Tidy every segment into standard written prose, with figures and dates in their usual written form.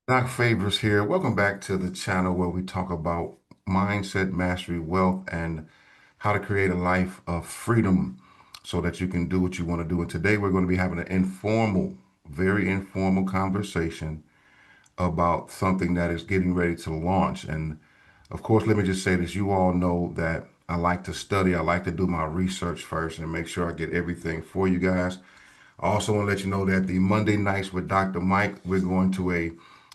Doc Favors here. Welcome back to the channel where we talk about mindset, mastery, wealth, and how to create a life of freedom so that you can do what you want to do. And today we're going to be having an informal, very informal conversation about something that is getting ready to launch. And of course, let me just say this. You all know that I like to study. I like to do my research first and make sure I get everything for you guys. I also want to let you know that the Monday nights with Dr. Mike, we're going to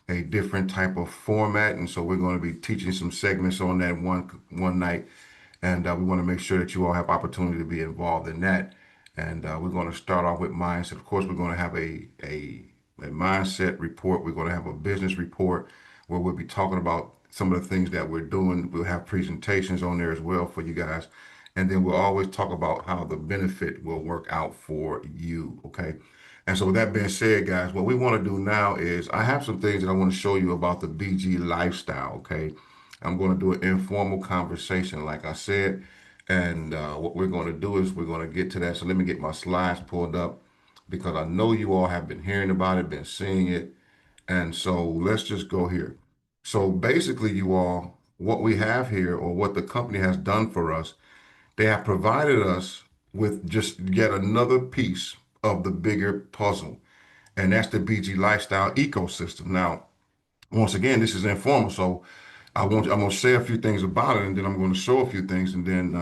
a different type of format, and so we're going to be teaching some segments on that one night, and we want to make sure that you all have opportunity to be involved in that. And we're going to start off with mindset. Of course, we're going to have a mindset report. We're going to have a business report where we'll be talking about some of the things that we're doing. We'll have presentations on there as well for you guys. And then we'll always talk about how the benefit will work out for you. Okay. And so with that being said, guys, what we want to do now is I have some things that I want to show you about the BG lifestyle. Okay. I'm going to do an informal conversation, like I said. And what we're going to do is we're going to get to that. So let me get my slides pulled up because I know you all have been hearing about it, been seeing it. And so let's just go here. So basically, you all, what we have here or what the company has done for us, they have provided us with just yet another piece of the bigger puzzle, and that's the BG lifestyle ecosystem. Now, once again, this is informal, so I'm going to say a few things about it, and then I'm going to show a few things, and then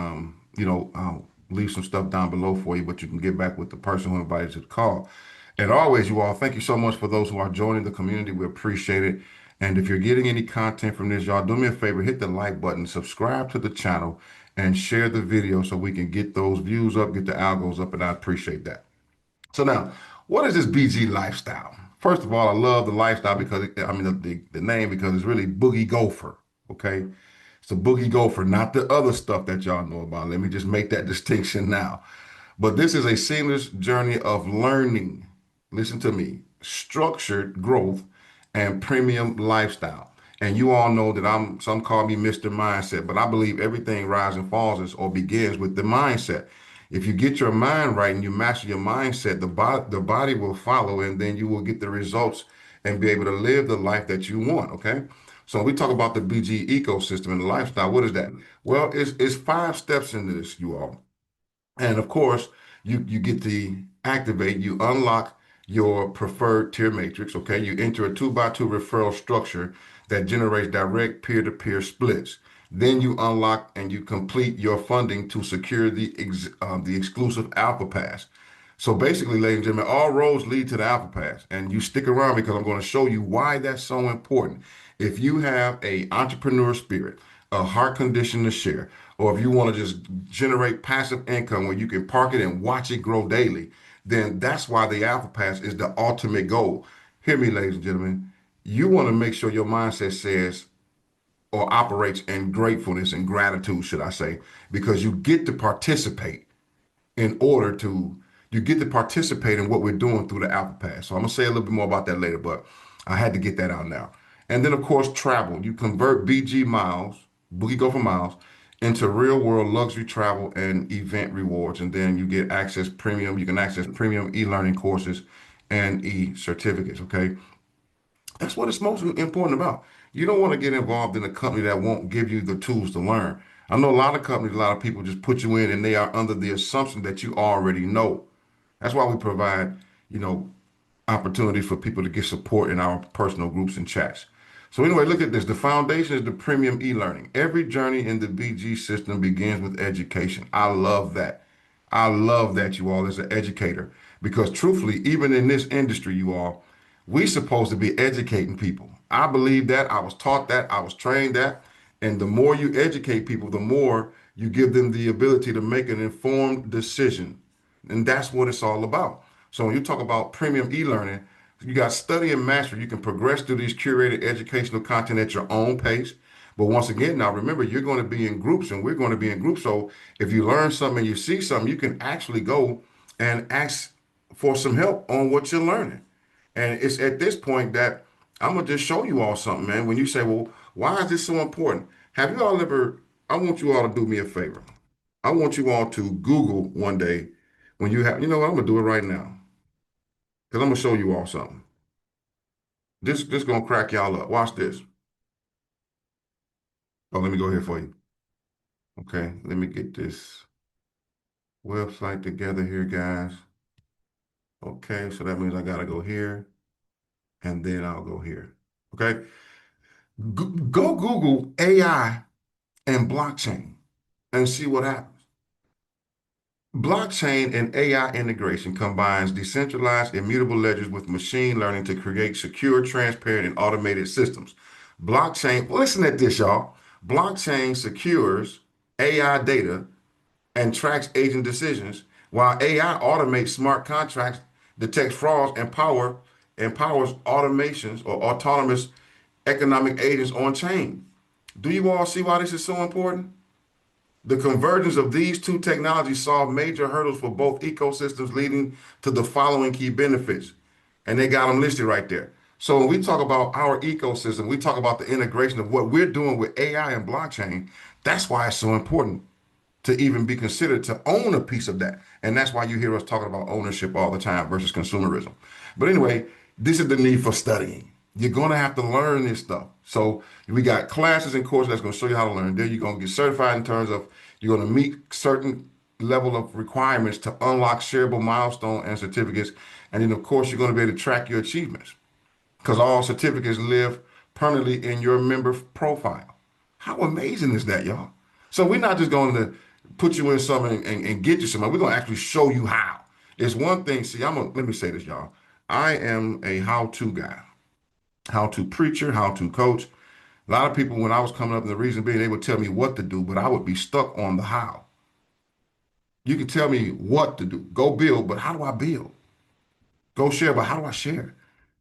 I'll leave some stuff down below for you, but you can get back with the person who invited you to the call. And always, you all, thank you so much for those who are joining the community. We appreciate it. And if you're getting any content from this, y'all, do me a favor, hit the like button, subscribe to the channel, and share the video so we can get those views up, get the algos up, and I appreciate that. So now, what is this BG lifestyle? First of all, I love the lifestyle because the name because it's really boogie gopher. Okay, it's a boogie gopher, not the other stuff that y'all know about. Let me just make that distinction now. But this is a seamless journey of learning. Listen to me, structured growth and premium lifestyle. And you all know that some call me Mr. Mindset, but I believe everything rises and falls or begins with the mindset. If you get your mind right and you master your mindset, the body will follow, and then you will get the results and be able to live the life that you want. Okay. So when we talk about the BG ecosystem and the lifestyle, what is that? Well, it's five steps into this, you all. And of course, you get to activate, you unlock your preferred tier matrix. Okay. You enter a 2x2 referral structure that generates direct peer-to-peer splits. Then you unlock and you complete your funding to secure the exclusive Alpha Pass. So basically, ladies and gentlemen, all roads lead to the Alpha Pass, and you stick around because I'm going to show you why that's so important. If you have a entrepreneur spirit, a heart condition to share, or if you want to just generate passive income where you can park it and watch it grow daily, then that's why the Alpha Pass is the ultimate goal. Hear me, ladies and gentlemen. You want to make sure your mindset says or operates in gratefulness and gratitude, should I say, because you get to participate in order to you get to participate in what we're doing through the Alpha Pass. So I'm gonna say a little bit more about that later, but I had to get that out now. And then of course travel. You convert BG miles, Boogie Go for miles, into real world luxury travel and event rewards. And then you get access premium. You can access premium e-learning courses and e-certificates. Okay. That's what it's most important about. You don't want to get involved in a company that won't give you the tools to learn. I know a lot of companies, a lot of people just put you in and they are under the assumption that you already know. That's why we provide, you know, opportunities for people to get support in our personal groups and chats. So anyway, look at this. The foundation is the premium e-learning. Every journey in the BG system begins with education. I love that. I love that you all as an educator because truthfully, even in this industry, you all, we supposed to be educating people. I believe that. I was taught that. I was trained that. And the more you educate people, the more you give them the ability to make an informed decision. And that's what it's all about. So when you talk about premium e-learning, you got study and mastery. You can progress through these curated educational content at your own pace. But once again, now remember, you're going to be in groups and we're going to be in groups. So if you learn something and you see something, you can actually go and ask for some help on what you're learning. And it's at this point that I'm gonna just show you all something, man. When you say, well, why is this so important? Have you all ever, I want you all to do me a favor. I want you all to Google one day when you have, you know what, I'm gonna do it right now because I'm gonna show you all something. This gonna crack y'all up. Watch this. Oh, let me go here for you. Okay, let me get this website together here, guys. Okay, so that means I gotta go here and then I'll go here. Okay, go Google AI and blockchain and see what happens. Blockchain and AI integration combines decentralized immutable ledgers with machine learning to create secure, transparent, and automated systems. Blockchain, listen at this, y'all. Blockchain secures AI data and tracks agent decisions, while AI automates smart contracts, detects frauds, and empowers automations or autonomous economic agents on chain. Do you all see why this is so important? The convergence of these two technologies solve major hurdles for both ecosystems, leading to the following key benefits. And they got them listed right there. So when we talk about our ecosystem, we talk about the integration of what we're doing with AI and blockchain. That's why it's so important to even be considered to own a piece of that. And that's why you hear us talking about ownership all the time versus consumerism. But anyway, this is the need for studying. You're going to have to learn this stuff. So we got classes and courses that's going to show you how to learn. Then you're going to get certified in terms of you're going to meet certain level of requirements to unlock shareable milestone and certificates. And then of course you're going to be able to track your achievements because all certificates live permanently in your member profile. How amazing is that, y'all? So we're not just going to put you in something and get you something. We're going to actually show you how. It's one thing. See, let me say this, y'all. I am a how-to guy, how-to preacher, how-to coach. A lot of people, when I was coming up, and the reason being, they would tell me what to do, but I would be stuck on the how. You can tell me what to do, go build, but how do I build? Go share, but how do I share?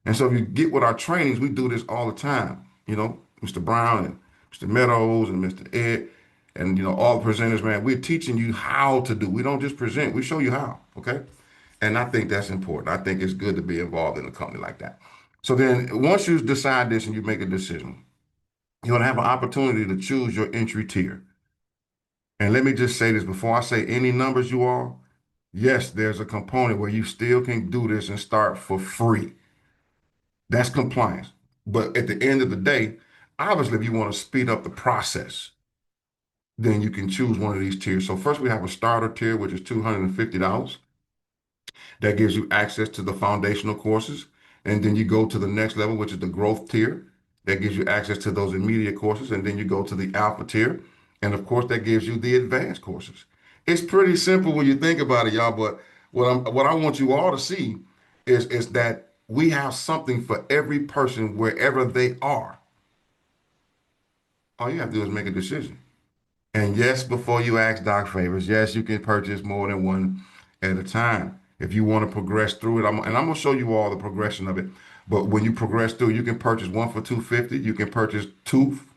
And so if you get with our trainings, we do this all the time. Mr. Brown and Mr. Meadows and Mr. Ed and all the presenters, man, we're teaching you how to do. We don't just present, we show you how. Okay. And I think that's important. I think it's good to be involved in a company like that. So then once you decide this and you make a decision, you're gonna have an opportunity to choose your entry tier. And let me just say this before I say any numbers, you all, yes, there's a component where you still can do this and start for free. That's compliance. But at the end of the day, obviously, if you want to speed up the process, then you can choose one of these tiers. So first we have a starter tier, which is $250. That gives you access to the foundational courses. And then you go to the next level, which is the growth tier. That gives you access to those immediate courses. And then you go to the alpha tier. And of course, that gives you the advanced courses. It's pretty simple when you think about it, y'all. But what I want you all to see is that we have something for every person wherever they are. All you have to do is make a decision. And yes, before you ask Doc favors, yes, you can purchase more than one at a time. If you want to progress through it, and I'm gonna show you all the progression of it. But when you progress through, you can purchase one for 250. You can purchase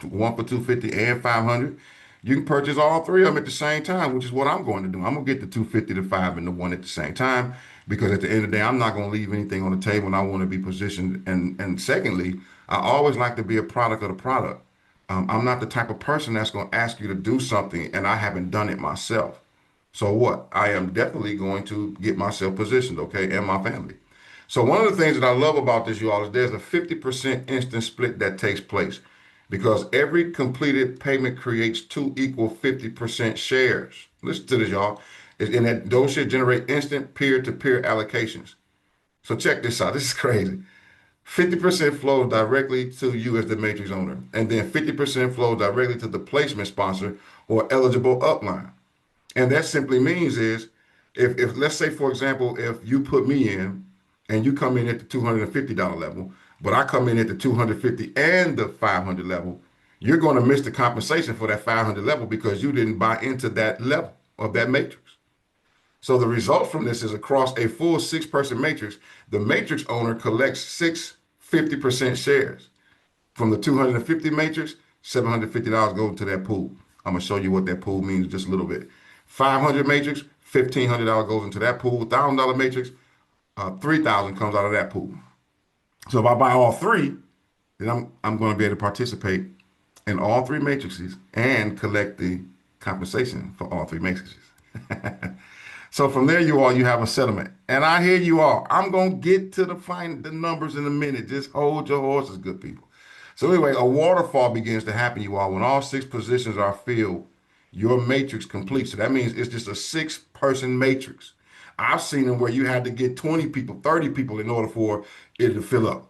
one for 250 and 500. You can purchase all three of them at the same time, which is what I'm going to do. I'm gonna get the 250, the five, and the one at the same time because at the end of the day, I'm not gonna leave anything on the table, and I want to be positioned. And secondly, I always like to be a product of the product. I'm not the type of person that's going to ask you to do something and I haven't done it myself. So what? I am definitely going to get myself positioned, okay, and my family. So one of the things that I love about this, you all, is there's a 50% instant split that takes place because every completed payment creates two equal 50% shares. Listen to this, y'all. And those should generate instant peer-to-peer allocations. So check this out. This is crazy. 50% flows directly to you as the matrix owner, and then 50% flows directly to the placement sponsor or eligible upline. And that simply means is if let's say for example, if you put me in and you come in at the $250 level, but I come in at the 250 and the 500 level, you're going to miss the compensation for that 500 level because you didn't buy into that level of that matrix. So the result from this is across a full six-person matrix, the matrix owner collects six 50% shares. From the 250 matrix, $750 goes into that pool. I'm gonna show you what that pool means in just a little bit. 500 matrix, $1,500 goes into that pool. $1,000 matrix, 3,000 comes out of that pool. So if I buy all three, then I'm going to be able to participate in all three matrices and collect the compensation for all three matrices. So from there, you have a settlement, and I hear you all. I'm gonna get to the numbers in a minute. Just hold your horses, good people. So anyway, a waterfall begins to happen, you all. When all six positions are filled, your matrix completes. So that means it's just a six-person matrix. I've seen them where you had to get 20 people, 30 people in order for it to fill up.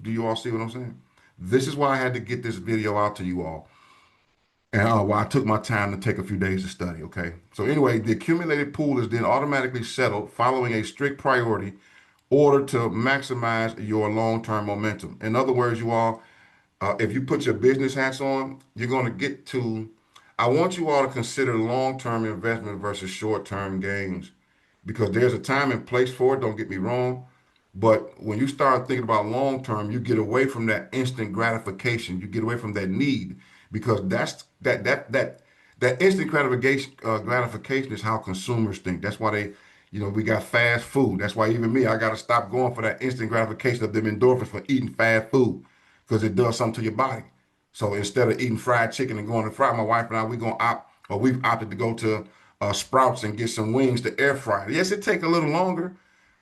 Do you all see what I'm saying? This is why I had to get this video out to you all. And why I took my time to take a few days to study, okay? So anyway, the accumulated pool is then automatically settled following a strict priority order to maximize your long-term momentum. In other words, you all, if you put your business hats on, you're going to get to, I want you all to consider long-term investment versus short-term gains because there's a time and place for it, don't get me wrong. But when you start thinking about long term, you get away from that instant gratification. You get away from that need because that instant gratification is how consumers think. That's why we got fast food. That's why even me, I got to stop going for that instant gratification of them endorphins for eating fast food because it does something to your body. So instead of eating fried chicken and going to fry, my wife and I, we've opted to go to Sprouts and get some wings to air fry. Yes, it take a little longer,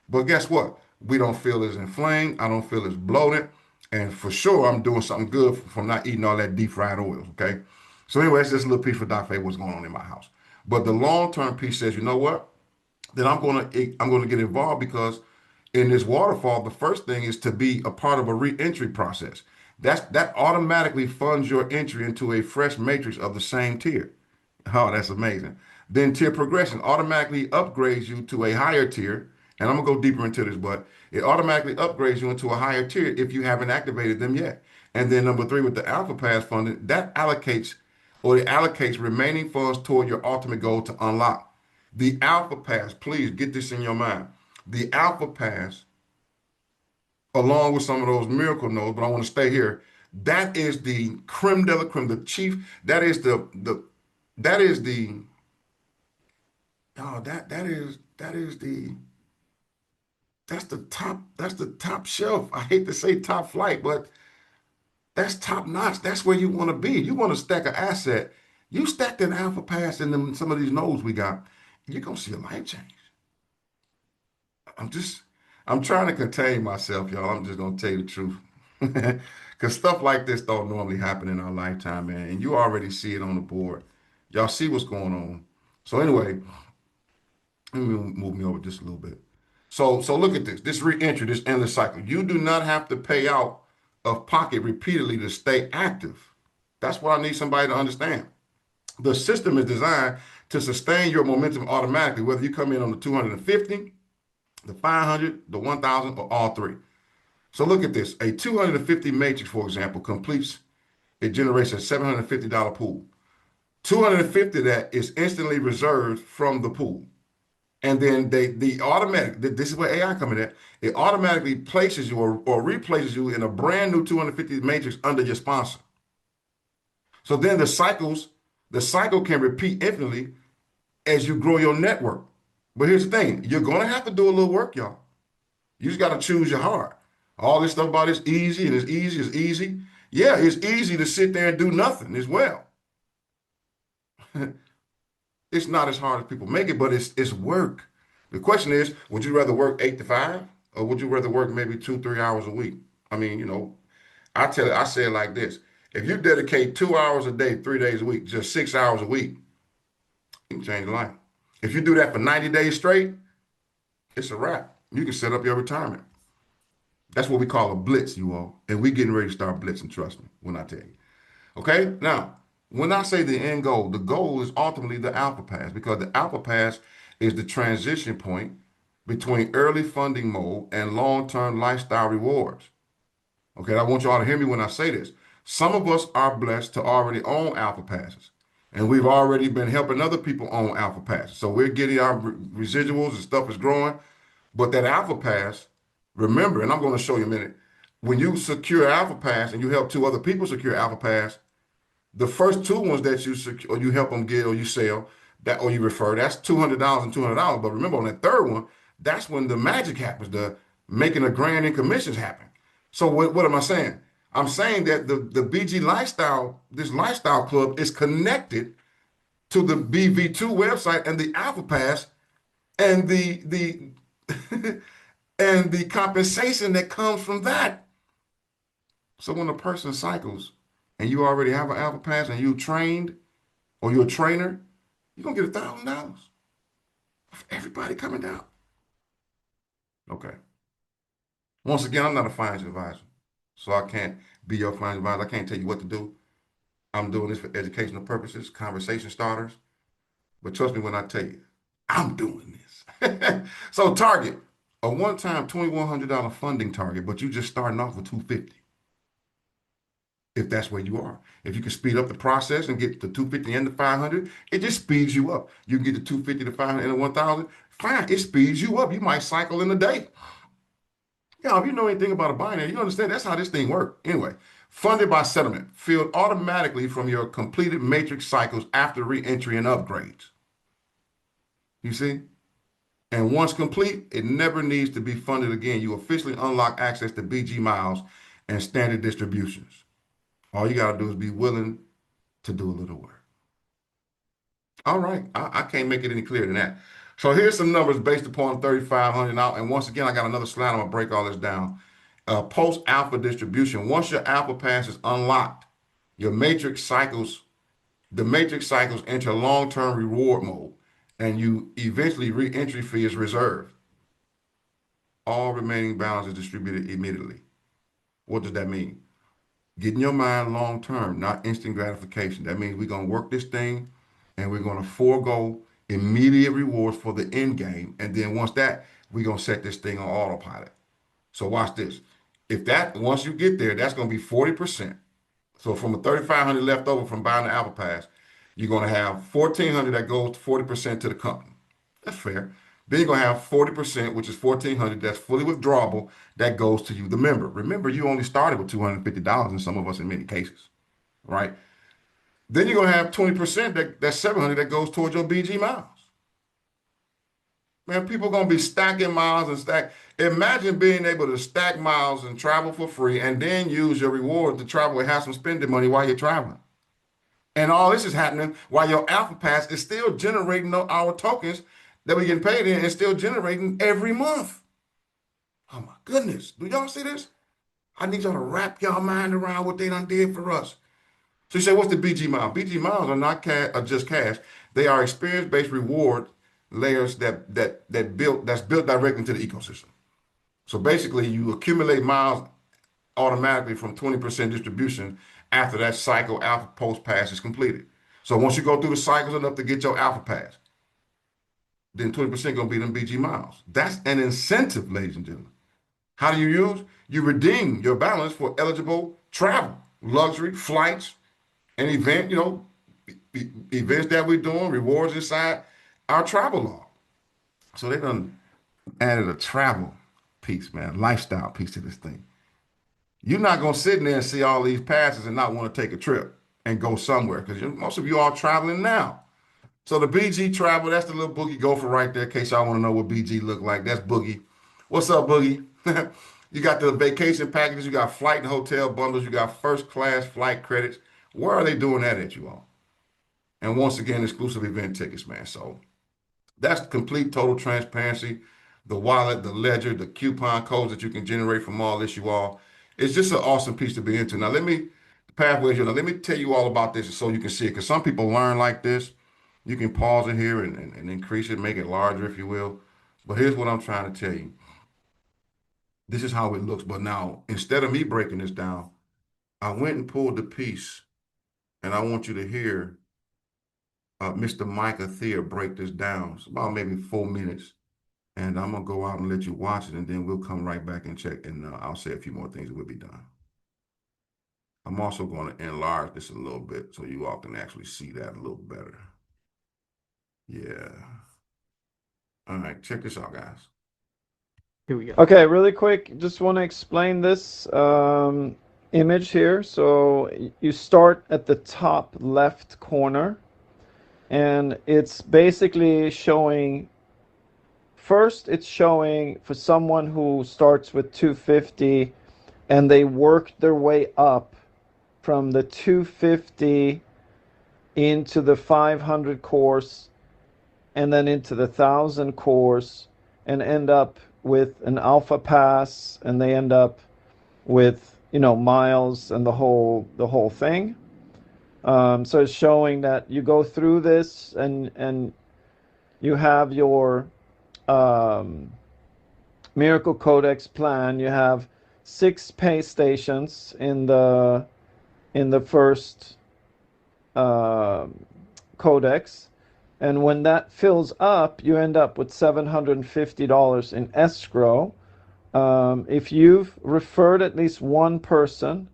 but guess what? We don't feel as inflamed. I don't feel as bloated. And for sure, I'm doing something good from not eating all that deep fried oils. Okay. So, anyway, it's just a little piece for Dr. A what's going on in my house. But the long term piece says, you know what? Then I'm gonna get involved because in this waterfall, the first thing is to be a part of a re-entry process. That automatically funds your entry into a fresh matrix of the same tier. Oh, that's amazing. Then tier progression automatically upgrades you to a higher tier. And I'm gonna go deeper into this, but it automatically upgrades you into a higher tier if you haven't activated them yet. And then number three, with the Alpha Pass funding, that allocates or it allocates remaining funds toward your ultimate goal to unlock. The Alpha Pass, please get this in your mind. The Alpha Pass, along with some of those miracle nodes, but I want to stay here. That is the creme de la creme, the chief. That is the that is the oh that is the that's the top shelf. I hate to say top flight, but that's top notch. That's where you want to be. You want to stack an asset. You stack that Alpha Pass in some of these nodes we got, you're gonna see a life change. I'm just I'm trying to contain myself, y'all. I'm just gonna tell you the truth. Because stuff like this don't normally happen in our lifetime, man. And you already see it on the board. Y'all see what's going on. So anyway, let me move me over just a little bit. So look at this. This re-entry, this endless cycle. You do not have to pay out of pocket repeatedly to stay active. That's what I need somebody to understand. The system is designed to sustain your momentum automatically, whether you come in on the 250, the 500, the 1,000, or all three. So look at this. A 250 matrix, for example, it generates a $750 pool. 250 of that is instantly reserved from the pool. And then the automatic, this is where AI coming in. It automatically places you or replaces you in a brand new 250 matrix under your sponsor. So then the cycle can repeat infinitely as you grow your network. But here's the thing, you're gonna have to do a little work, y'all. You just gotta choose your heart. All this stuff about it's easy and it's easy. Yeah, it's easy to sit there and do nothing as well. It's not as hard as people make it, but it's work. The question is, would you rather work 8 to 5, or would you rather work maybe 2, 3 hours a week? I mean, I say it like this: if you dedicate 2 hours a day, 3 days a week, just 6 hours a week, you can change your life. If you do that for 90 days straight, it's a wrap. You can set up your retirement. That's what we call a blitz, you all, and we getting ready to start blitzing. Trust me when I tell you. Okay, now when I say the end goal, the goal is ultimately the Alpha Pass because the Alpha Pass is the transition point between early funding mode and long-term lifestyle rewards. Okay, I want you all to hear me when I say this. Some of us are blessed to already own Alpha Passes, and we've already been helping other people own Alpha Passes. So we're getting our residuals and stuff is growing. But that Alpha Pass, remember, and I'm going to show you in a minute, when you secure Alpha Pass and you help two other people secure Alpha Pass, the first two ones that you secure, or you help them get, or you sell that, or you refer, that's $200 and $200. But remember, on that third one, that's when the magic happens, the making a grand in commissions happen. So what am I saying? I'm saying that the BG lifestyle, this lifestyle club, is connected to the BV2 website and the Alpha Pass and the and the compensation that comes from that. So when a person cycles and you already have an Alpha Pass and you trained or you're a trainer, you're gonna get $1,000 for everybody coming down. Okay. Once again, I'm not a financial advisor, so I can't be your financial advisor. I can't tell you what to do. I'm doing this for educational purposes, conversation starters. But trust me when I tell you, I'm doing this. So target a one-time $2,100 funding target, but you just starting off with 250. If that's where you are. If you can speed up the process and get to 250 and the 500, it just speeds you up. You can get to 250 to 500 and the 1,000. Fine, it speeds you up. You might cycle in a day. Yeah, if you know anything about a binary, you understand that's how this thing works. Anyway, funded by settlement, filled automatically from your completed matrix cycles after re-entry and upgrades. You see? And once complete, it never needs to be funded again. You officially unlock access to BG miles and standard distributions. All you got to do is be willing to do a little work. All right. I can't make it any clearer than that. So here's some numbers based upon 3,500 now. And once again, I got another slide. I'm going to break all this down. Post alpha distribution. Once your alpha pass is unlocked, your matrix cycles, the matrix cycles enter long-term reward mode, and you eventually re-entry fee is reserved. All remaining balance is distributed immediately. What does that mean? Get in your mind long term, not instant gratification. That means we're going to work this thing and we're going to forego immediate rewards for the end game. And then once that, we're going to set this thing on autopilot. So watch this. If that, once you get there, that's going to be 40%. So from a 3,500 left over from buying the Apple Pass, you're going to have 1,400 that goes 40% to the company. That's fair. Then you're going to have 40%, which is 1,400 that's fully withdrawable, that goes to you, the member. Remember, you only started with $250 in some of us in many cases, right? Then you're going to have 20% that's 700 that goes towards your BG miles. Man, people are going to be stacking miles and stack. Imagine being able to stack miles and travel for free and then use your reward to travel and have some spending money while you're traveling. And all this is happening while your Alpha Pass is still generating our tokens that we get paid in and still generating every month. Oh my goodness. Do y'all see this? I need y'all to wrap y'all mind around what they done did for us. So you say, what's the BG mile? BG miles are not cash, are just cash. They are experience-based reward layers that's built directly into the ecosystem. So basically, you accumulate miles automatically from 20% distribution after that cycle alpha post pass is completed. So once you go through the cycles enough to get your alpha pass, then 20% gonna be them BG miles. That's an incentive, ladies and gentlemen. How do you use? You redeem your balance for eligible travel, luxury, flights, and events that we're doing, rewards inside our travel log. So they done added a travel piece, man, lifestyle piece to this thing. You're not gonna sit in there and see all these passes and not want to take a trip and go somewhere because most of you are traveling now. So the BG travel, that's the little Boogie Gopher right there. In case y'all want to know what BG look like, that's Boogie. What's up, Boogie? You got the vacation packages, you got flight and hotel bundles, you got first class flight credits. Where are they doing that at, you all? And once again, exclusive event tickets, man. So that's complete total transparency. The wallet, the ledger, the coupon codes that you can generate from all this, you all. It's just an awesome piece to be into. Now, pathways here. Now, let me tell you all about this so you can see it. Because some people learn like this. You can pause it here and increase it, make it larger, if you will. But here's what I'm trying to tell you. This is how it looks. But now, instead of me breaking this down, I went and pulled the piece, and I want you to hear Mr. Micah Thea break this down. It's about maybe 4 minutes. And I'm going to go out and let you watch it, and then we'll come right back and check, and I'll say a few more things that will be done. I'm also going to enlarge this a little bit so you all can actually see that a little better. Yeah. All right, check this out, guys. Here we go. Okay, really quick, just want to explain this image here. So you start at the top left corner, and it's basically showing, first it's showing for someone who starts with 250 and they work their way up from the 250 into the 500 course, and then into the 1,000 course, and end up with an alpha pass, and they end up with, miles and the whole thing. So it's showing that you go through this, and you have your um, Miracle Codex plan. You have 6 pay stations in the first uh, codex, and when that fills up, you end up with $750 in escrow. If you've referred at least one person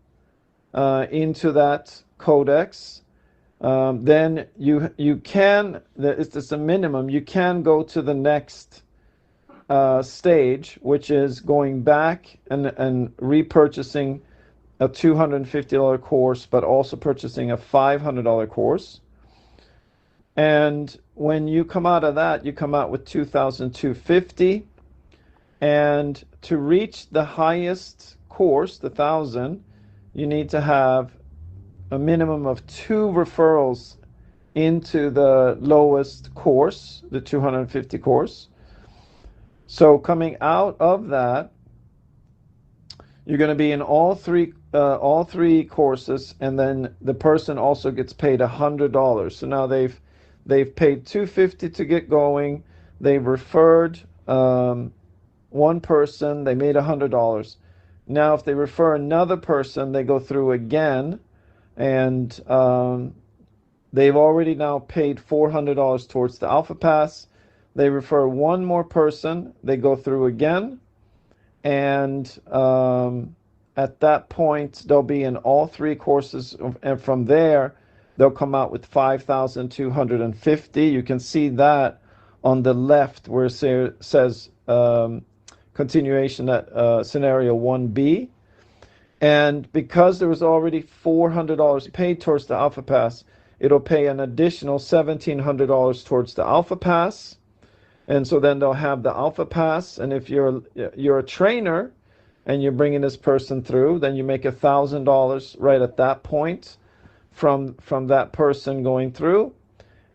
into that codex, then you can. It's a minimum. You can go to the next stage, which is going back and repurchasing a $250 course, but also purchasing a $500 course. And when you come out of that, you come out with 2,250. And to reach the highest course, the 1,000, you need to have a minimum of 2 referrals into the lowest course, the 250 course. So coming out of that, you're going to be in all three courses, and then the person also gets paid $100. So now they've paid 250 to get going. They've referred one person. They made $100. Now, if they refer another person, they go through again, and they've already now paid $400 towards the Alpha Pass. They refer one more person. They go through again, and at that point, they'll be in all 3 courses, and from there, they'll come out with 5,250. You can see that on the left where it says continuation at scenario 1B. And because there was already $400 paid towards the Alpha Pass, it'll pay an additional $1,700 towards the Alpha Pass. And so then they'll have the Alpha Pass. And if you're a trainer and you're bringing this person through, then you make $1,000 right at that point from that person going through.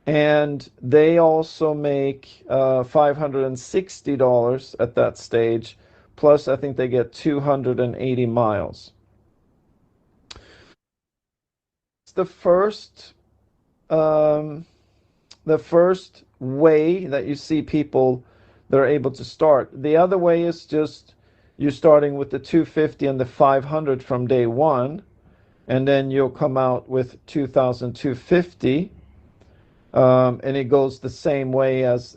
And they also make $560 at that stage. Plus, I think they get 280 miles. It's um, the first way that you see people that are able to start. The other way is just you're starting with the 250 and the 500 from day one, and then you'll come out with 2,250. And it goes the same way as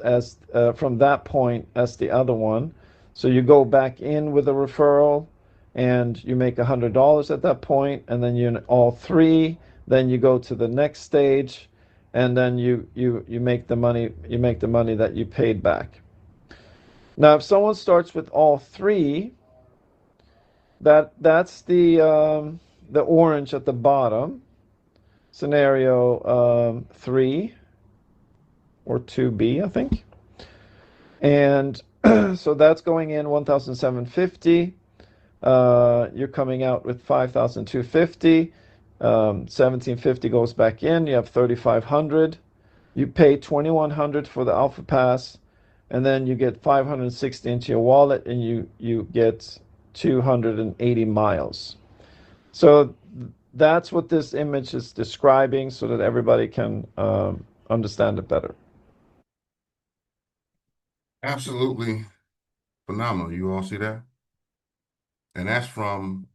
from that point as the other one. So you go back in with a referral, and you make $100 at that point, and then you're in all 3. Then you go to the next stage, and then you make the money. You make the money that you paid back. Now, if someone starts with all 3, that's the orange at the bottom, scenario 3. Or 2B, I think. And so that's going in 1,750. You're coming out with 5,250. 1,750 goes back in. You have 3,500. You pay 2,100 for the Alpha Pass, and then you get 560 into your wallet, and you get 280 miles. So that's what this image is describing, so that everybody can understand it better. Absolutely phenomenal. You all see that? And that's from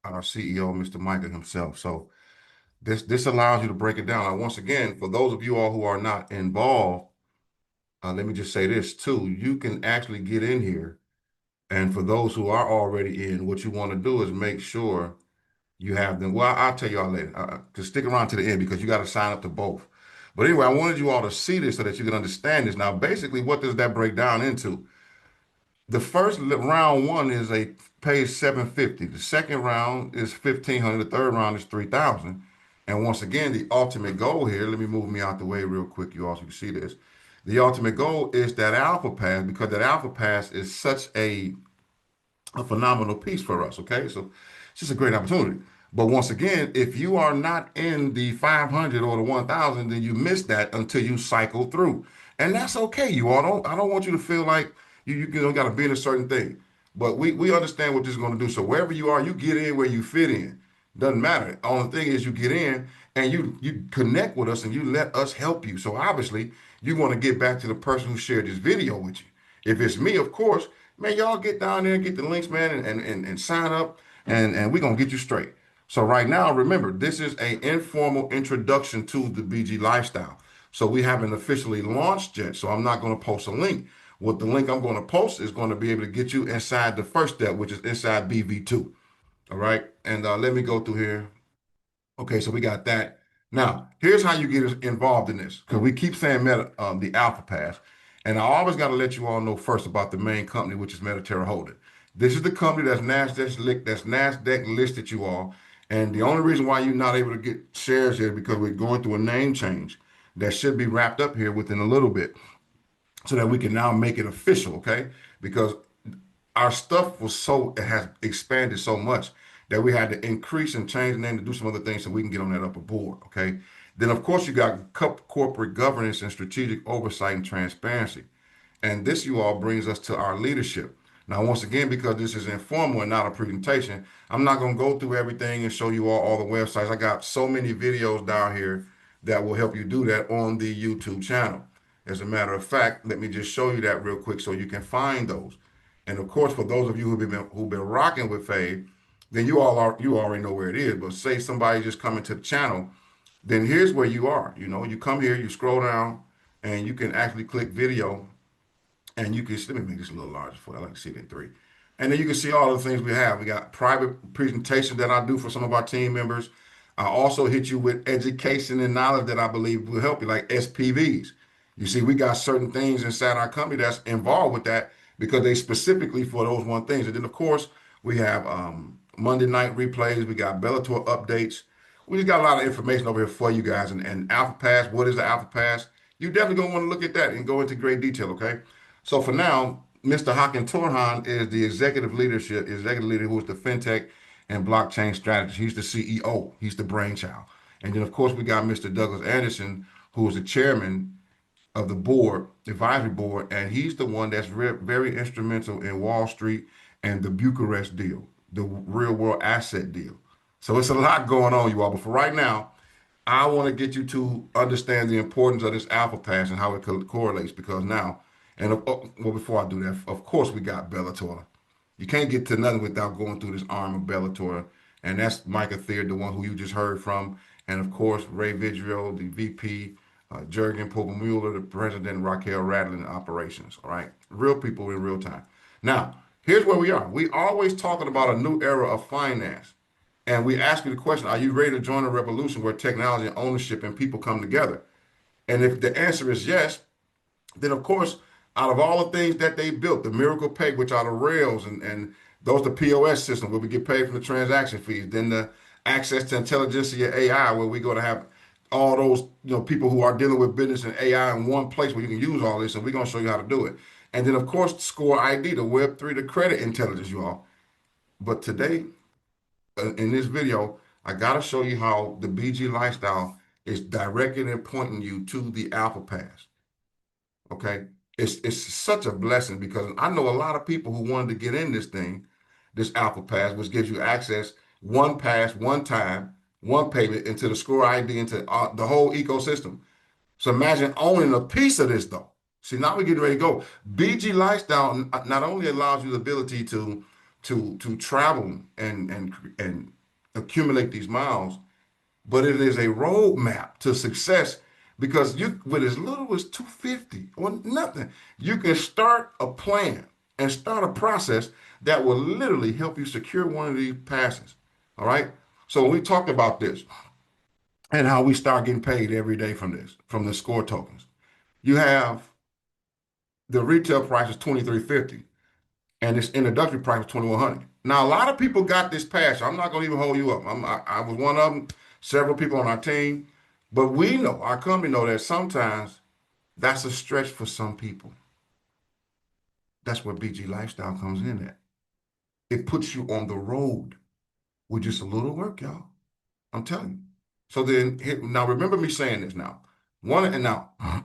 our CEO, Mr. Micah himself. So this allows you to break it down. Now, once again, for those of you all who are not involved, let me just say this too. You can actually get in here. And for those who are already in, what you want to do is make sure you have them. Well, I'll tell you all later. Just stick around to the end because you got to sign up to both. But anyway, I wanted you all to see this so that you can understand this. Now, basically, what does that break down into? The first round one is a pays 750. The second round is 1,500. The third round is 3,000. And once again, the ultimate goal here, let me move me out the way real quick, you all so you can see this. The ultimate goal is that Alpha Pass, because that Alpha Pass is such a phenomenal piece for us, okay? So it's just a great opportunity. But once again, if you are not in the 500 or the 1,000, then you miss that until you cycle through. And that's okay. You all don't, I don't want you to feel like you got to be in a certain thing. But we understand what this is going to do. So wherever you are, you get in where you fit in. Doesn't matter. Only thing is you get in and you connect with us and you let us help you. So obviously you want to get back to the person who shared this video with you. If it's me, of course, man, y'all get down there and get the links, man, and sign up and we're gonna get you straight. So right now, remember, this is an informal introduction to the BG lifestyle. So we haven't officially launched yet. So I'm not going to post a link. What the link I'm going to post is going to be able to get you inside the first step, which is inside BV2. All right. And let me go through here. Okay, so we got that. Now, here's how you get involved in this, because we keep saying the Alpha Pass, and I always got to let you all know first about the main company, which is Mediterra Holding. This is the company that's Nasdaq listed, you all, and the only reason why you're not able to get shares here is because we're going through a name change that should be wrapped up here within a little bit, so that we can now make it official. Okay, because our stuff it has expanded so much that we had to increase and change the name to do some other things so we can get on that upper board. Okay. Then of course you got corporate governance and strategic oversight and transparency. And this you all brings us to our leadership. Now, once again, because this is informal and not a presentation, I'm not going to go through everything and show you all the websites. I got so many videos down here that will help you do that on the YouTube channel. As a matter of fact, let me just show you that real quick so you can find those. And of course, for those of you who've been rocking with Fave, then you already know where it is. But say somebody just coming to the channel, then here's where you are. You know, you come here, you scroll down, and you can actually click video, and you can, let me make this a little larger for you. I like to see it in 3. And then you can see all the things we have. We got private presentations that I do for some of our team members. I also hit you with education and knowledge that I believe will help you, like SPVs. You see, we got certain things inside our company that's involved with that because they specifically for those one things. And then, of course, we have Monday night replays. We got Bellator updates. We just got a lot of information over here for you guys. And Alpha Pass, what is the Alpha Pass? You definitely gonna want to look at that and go into great detail, okay? So for now, Mr. Hakan Torhan is the executive leader who is the fintech and blockchain strategist. He's the CEO. He's the brainchild. And then, of course, we got Mr. Douglas Anderson, who is the chairman of the board, advisory board, and he's the one that's very instrumental in Wall Street and the Bucharest deal, the real world asset deal. So it's a lot going on, you all. But for right now, I want to get you to understand the importance of this Alpha Pass and how it correlates because now, and well, before I do that, of course, we got Bellator. You can't get to nothing without going through this arm of Bellator. And that's Micah Theod, the one who you just heard from. And of course, Ray Vidrio, the VP, Jurgen Popelmuller, the president, Raquel Radlin, operations. All right. Real people in real time. Now, here's where we are. We always talking about a new era of finance. And we ask you the question, are you ready to join a revolution where technology and ownership and people come together? And if the answer is yes, then of course, out of all the things that they built, the Miracle Pay, which are the rails and those the POS system where we get paid from the transaction fees, then the access to intelligentsia AI, where we're going to have all those people who are dealing with business and AI in one place where you can use all this, and we're going to show you how to do it. And then of course, Score ID, the Web3, the credit intelligence, you all. But today, in this video, I got to show you how the BG lifestyle is directing and pointing you to the Alpha Pass. Okay. It's such a blessing because I know a lot of people who wanted to get in this thing, this Alpha Pass, which gives you access, one pass, one time, one payment into the Score ID, into the whole ecosystem. So imagine owning a piece of this though. See, now we're getting ready to go. BG Lifestyle not only allows you the ability to travel and accumulate these miles, but it is a roadmap to success because you, with as little as 250 or nothing, you can start a plan and start a process that will literally help you secure one of these passes. All right. So when we talked about this and how we start getting paid every day from this, from the score tokens, you have the retail price is 23.50 and its introductory price is 2,100. Now, a lot of people got this pass. I'm not going to even hold you up. I was one of them, several people on our team. But we know, our company know that sometimes that's a stretch for some people. That's where BG Lifestyle comes in at. It puts you on the road. with just a little work, y'all. I'm telling you. So then, now remember me saying this now. Now,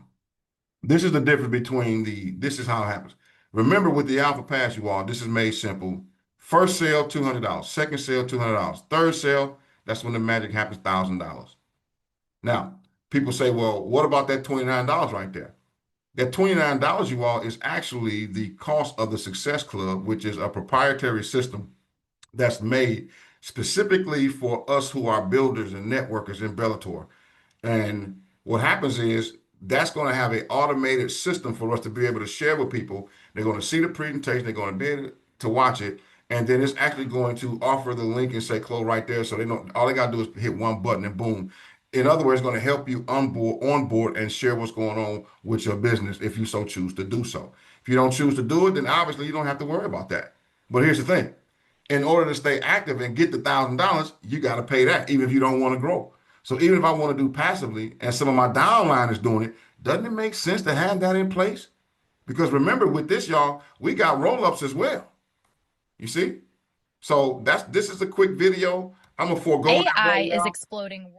this is the difference between this is how it happens. Remember with the Alpha Pass, you all, this is made simple. First sale, $200. Second sale, $200. Third sale, that's when the magic happens, $1,000. Now, people say, well, what about that $29 right there? That $29, you all, is actually the cost of the Success Club, which is a proprietary system that's made specifically for us who are builders and networkers in Bellator. And what happens is that's going to have an automated system for us to be able to share with people. They're going to see the presentation, they're going to be able to watch it, and then it's actually going to offer the link and say close right there. So they know all they got to do is hit one button and boom. In other words, it's going to help you on board and share what's going on with your business if you so choose to do so. If you don't choose to do it, then obviously you don't have to worry about that. But here's the thing. In order to stay active and get the $1,000, you got to pay that, even if you don't want to grow. So even if I want to do passively and some of my downline is doing it, doesn't it make sense to have that in place? Because remember, with this, y'all, we got roll-ups as well. You see? So this is a quick video. I'm gonna forego that AI right is now exploding.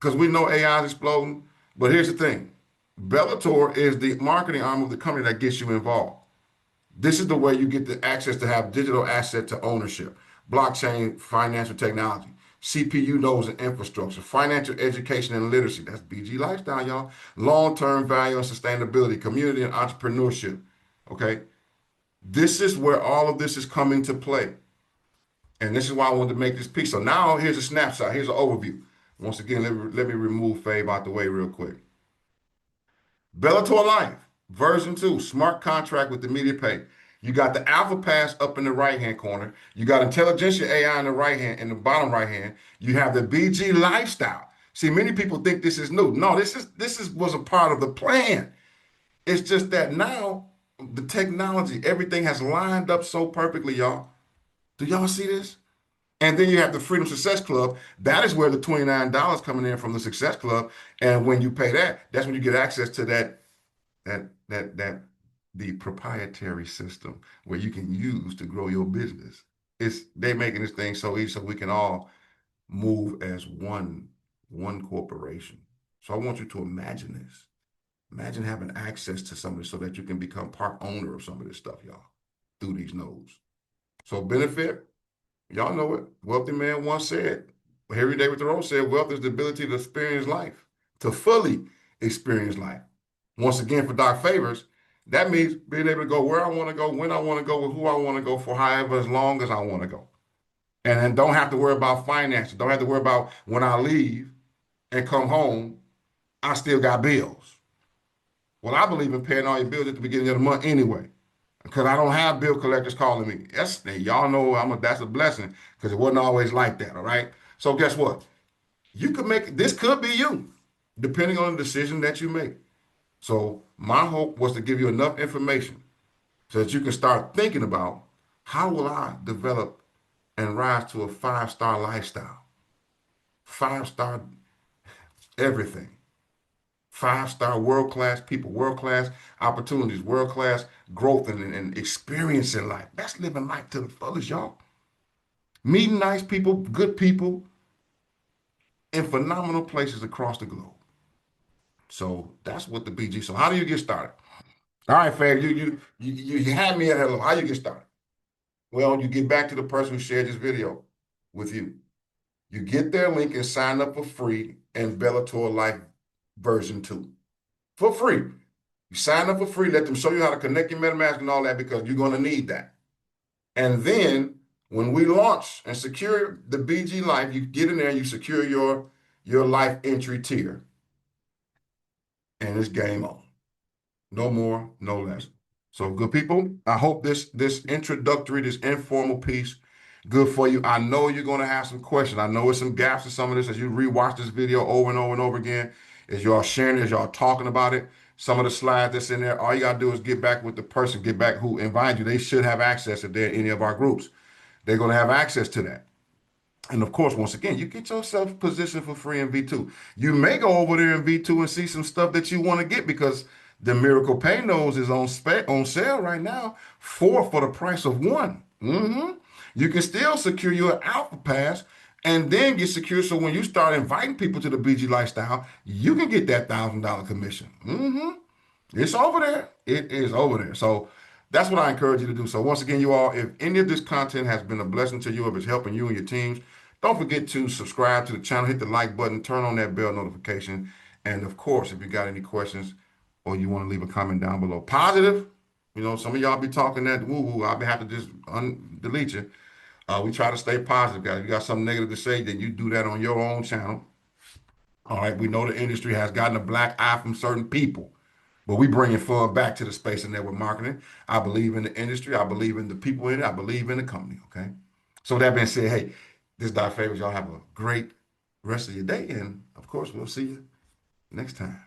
because we know AI is exploding. But here's the thing: Bellator is the marketing arm of the company that gets you involved. This is the way you get the access to have digital asset to ownership, blockchain, financial technology, CPU nodes and infrastructure, financial education and literacy. That's BG lifestyle, y'all. Long-term value and sustainability, community and entrepreneurship. Okay. This is where all of this is coming to play. And this is why I wanted to make this piece. So now here's a snapshot. Here's an overview. Once again, let me remove Fave out the way real quick. Bellator Life, version 2, smart contract with immediate pay. You got the Alpha Pass up in the right-hand corner. You got Intelligentsia AI in the right hand, in the bottom right hand. You have the BG Lifestyle. See, many people think this is new. No, this is was a part of the plan. It's just that now the technology, everything has lined up so perfectly, y'all. Do y'all see this? And then you have the Freedom Success Club. That is where the $29 coming in from the Success Club. And when you pay that, that's when you get access to that the proprietary system where you can use to grow your business. They making this thing so easy so we can all move as one corporation. So I want you to imagine this. Imagine having access to some of this so that you can become part owner of some of this stuff, y'all, through these nodes. So benefit, y'all know it. Wealthy man once said, Henry David Thoreau said, wealth is the ability to experience life, to fully experience life. Once again, for Doc Favors, that means being able to go where I want to go, when I want to go, with who I want to go for however as long as I want to go. And then don't have to worry about finances. Don't have to worry about when I leave and come home, I still got bills. Well, I believe in paying all your bills at the beginning of the month anyway, because I don't have bill collectors calling me. Yes, y'all know that's a blessing because it wasn't always like that. All right. So guess what? You could make this could be you, depending on the decision that you make. So my hope was to give you enough information so that you can start thinking about how will I develop and rise to a 5-star lifestyle, 5-star everything. 5-star world-class people, world-class opportunities, world-class growth and experience in life. That's living life to the fullest, y'all. Meeting nice people, good people in phenomenal places across the globe. So that's what the BG. So how do you get started? All right, Fab, you had me at hello. How you get started? Well, you get back to the person who shared this video with you. You get their link and sign up for free in Bellator Life version 2. For free. You sign up for free, let them show you how to connect your MetaMask and all that because you're going to need that. And then when we launch and secure the BG Life, you get in there, you secure your life entry tier, and it's game on. No more, no less. So good people, I hope this introductory, this informal piece, good for you. I know you're going to have some questions. I know there's some gaps in some of this as you rewatch this video over and over and over again, as y'all sharing it, as y'all talking about it. Some of the slides that's in there, all you got to do is get back with the person, get back who invited you. They should have access if they're in any of our groups. They're going to have access to that. And of course, once again, you get yourself positioned for free in V2. You may go over there in V2 and see some stuff that you want to get because the Miracle Pay Nose is on sale right now, 4 for the price of 1. You can still secure your Alpha Pass and then get secure. So when you start inviting people to the BG lifestyle, you can get that $1,000 commission. It's over there. It is over there. So that's what I encourage you to do. So once again, you all, if any of this content has been a blessing to you, if it's helping you and your teams, don't forget to subscribe to the channel, hit the like button, turn on that bell notification. And of course, if you got any questions or you want to leave a comment down below, positive, some of y'all be talking that woo woo. I'll be have to just delete you. We try to stay positive, guys. If you got something negative to say, then you do that on your own channel. All right. We know the industry has gotten a black eye from certain people, but we bringing fun back to the space of network marketing. I believe in the industry. I believe in the people in it. I believe in the company. Okay. So that being said, hey, this is Doc Favors. Y'all have a great rest of your day. And of course, we'll see you next time.